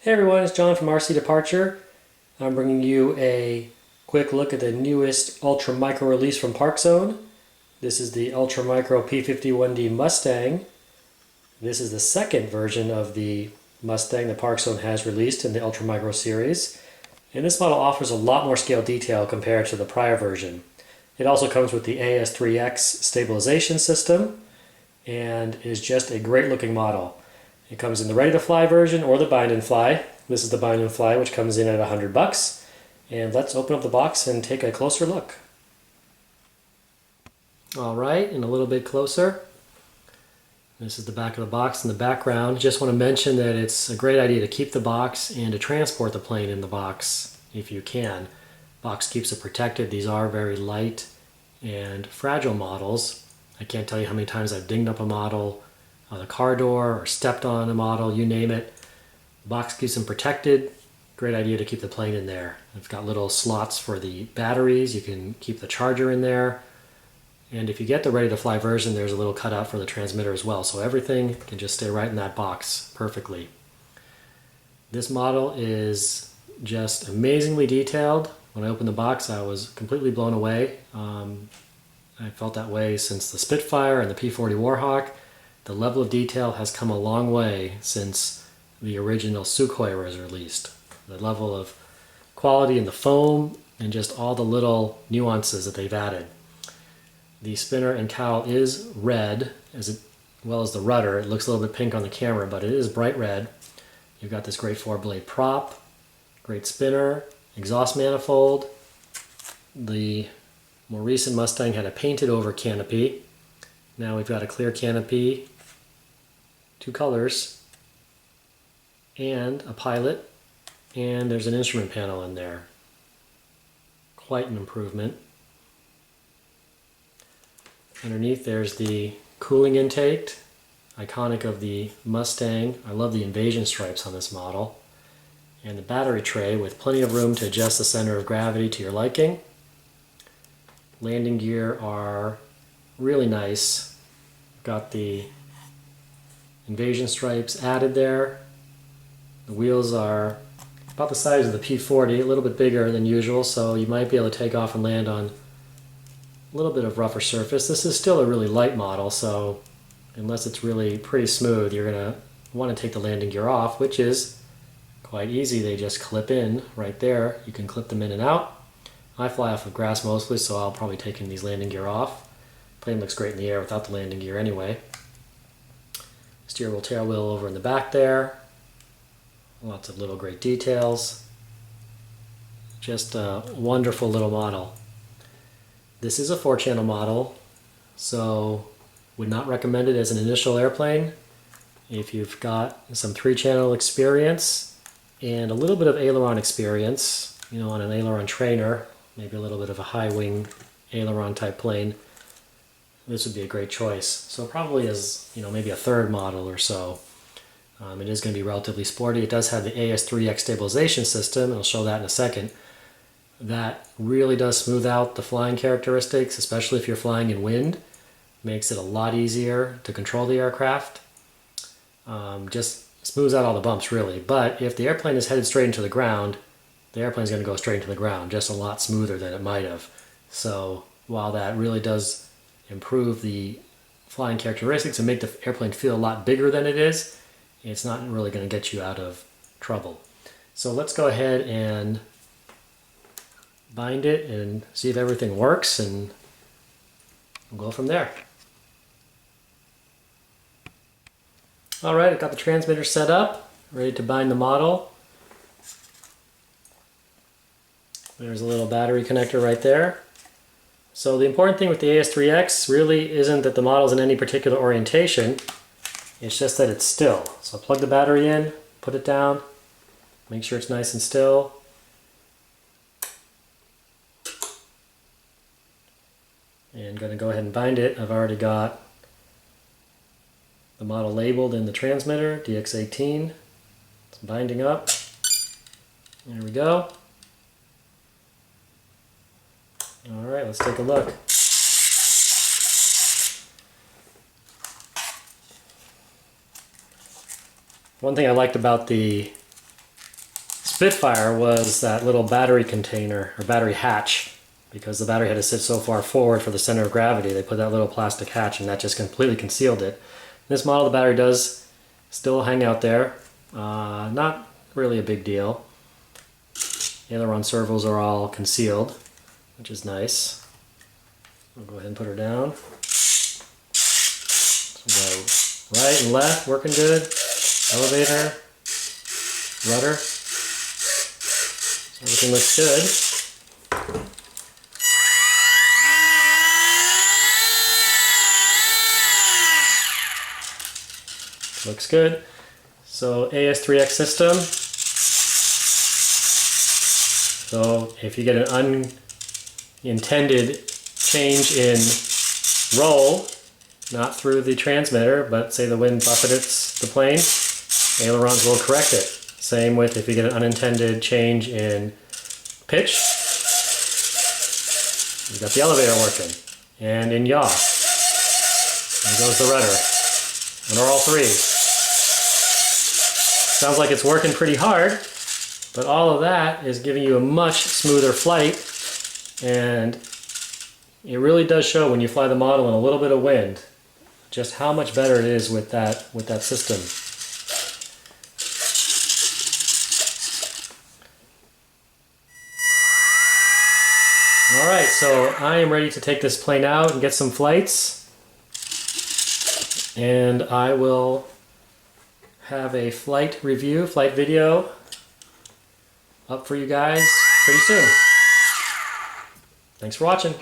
Hey everyone, it's John from RC Departure. I'm bringing you a quick look at the newest Ultra Micro release from Parkzone. This is the Ultra Micro P-51D Mustang. This is the second version of the Mustang that Parkzone has released in the Ultra Micro series. And this model offers a lot more scale detail compared to the prior version. It also comes with the AS3X stabilization system and is just a great looking model. It comes in the ready to fly version or the bind and fly. This is the bind and fly, which comes in at $100. And let's open up the box and take a closer look. All right, and a little bit closer. This is the back of the box in the background. Just want to mention that it's a great idea to keep the box and to transport the plane in the box if you can. Box keeps it protected. These are very light and fragile models. I can't tell you how many times I've dinged up a model on a car door or stepped on a model, you name it. The box keeps them protected. Great idea to keep the plane in there. It's got little slots for the batteries. You can keep the charger in there. And if you get the ready to fly version, there's a little cutout for the transmitter as well. So everything can just stay right in that box perfectly. This model is just amazingly detailed. When I opened the box, I was completely blown away. I felt that way since the Spitfire and the P-40 Warhawk. The level of detail has come a long way since the original Sukhoi was released. The level of quality in the foam and just all the little nuances that they've added. The spinner and cowl is red, as well as the rudder. It looks a little bit pink on the camera, but it is bright red. You've got this great 4-blade prop, great spinner, exhaust manifold. The more recent Mustang had a painted over canopy. Now we've got a clear canopy, 2 colors, and a pilot, and there's an instrument panel in there. Quite an improvement. Underneath there's the cooling intake, iconic of the Mustang. I love the invasion stripes on this model. And the battery tray with plenty of room to adjust the center of gravity to your liking. Landing gear are really nice. Got the invasion stripes added there. The wheels are about the size of the P-40, a little bit bigger than usual, so you might be able to take off and land on a little bit of rougher surface. This is still a really light model, so unless it's really pretty smooth, you're going to want to take the landing gear off, which is quite easy. They just clip in right there. You can clip them in and out. I fly off of grass mostly, so I'll probably take these landing gear off. Plane looks great in the air without the landing gear anyway. Steerable tail wheel over in the back there. Lots of little great details. Just a wonderful little model. This is a 4-channel model, so would not recommend it as an initial airplane. If you've got some 3-channel experience and a little bit of aileron experience, on an aileron trainer, maybe a little bit of a high wing aileron type plane, this would be a great choice. So probably as maybe a 3rd model or so. It is going to be relatively sporty. It does have the AS3X stabilization system, and I'll show that in a second. That really does smooth out the flying characteristics, especially if you're flying in wind. Makes it a lot easier to control the aircraft. Just smooths out all the bumps really. But if the airplane is headed straight into the ground, the airplane's going to go straight into the ground, just a lot smoother than it might have. So while that really does improve the flying characteristics and make the airplane feel a lot bigger than it is, it's not really going to get you out of trouble. So let's go ahead and bind it and see if everything works, and we'll go from there. Alright, I've got the transmitter set up, ready to bind the model. There's a little battery connector right there. So the important thing with the AS3X really isn't that the model's in any particular orientation, it's just that it's still. So plug the battery in, put it down, make sure it's nice and still. And going to go ahead and bind it. I've already got the model labeled in the transmitter, DX18. It's binding up. There we go. Alright, let's take a look. One thing I liked about the Spitfire was that little battery container, or battery hatch. Because the battery had to sit so far forward for the center of gravity, they put that little plastic hatch and that just completely concealed it. This model, the battery does still hang out there. Not really a big deal. The aileron servos are all concealed, which is nice. I'll go ahead and put her down. So right and left, working good. Elevator, rudder. Everything looks good. Looks good. So AS3X system. So if you get an unintended change in roll, not through the transmitter, but say the wind buffets the plane, ailerons will correct it. Same with if you get an unintended change in pitch, you've got the elevator working. And in yaw, there goes the rudder. And are all three. Sounds like it's working pretty hard, but all of that is giving you a much smoother flight, and it really does show when you fly the model in a little bit of wind just how much better it is with that system. Alright, so I am ready to take this plane out and get some flights, and I will have a flight review, flight video up for you guys pretty soon. Thanks for watching.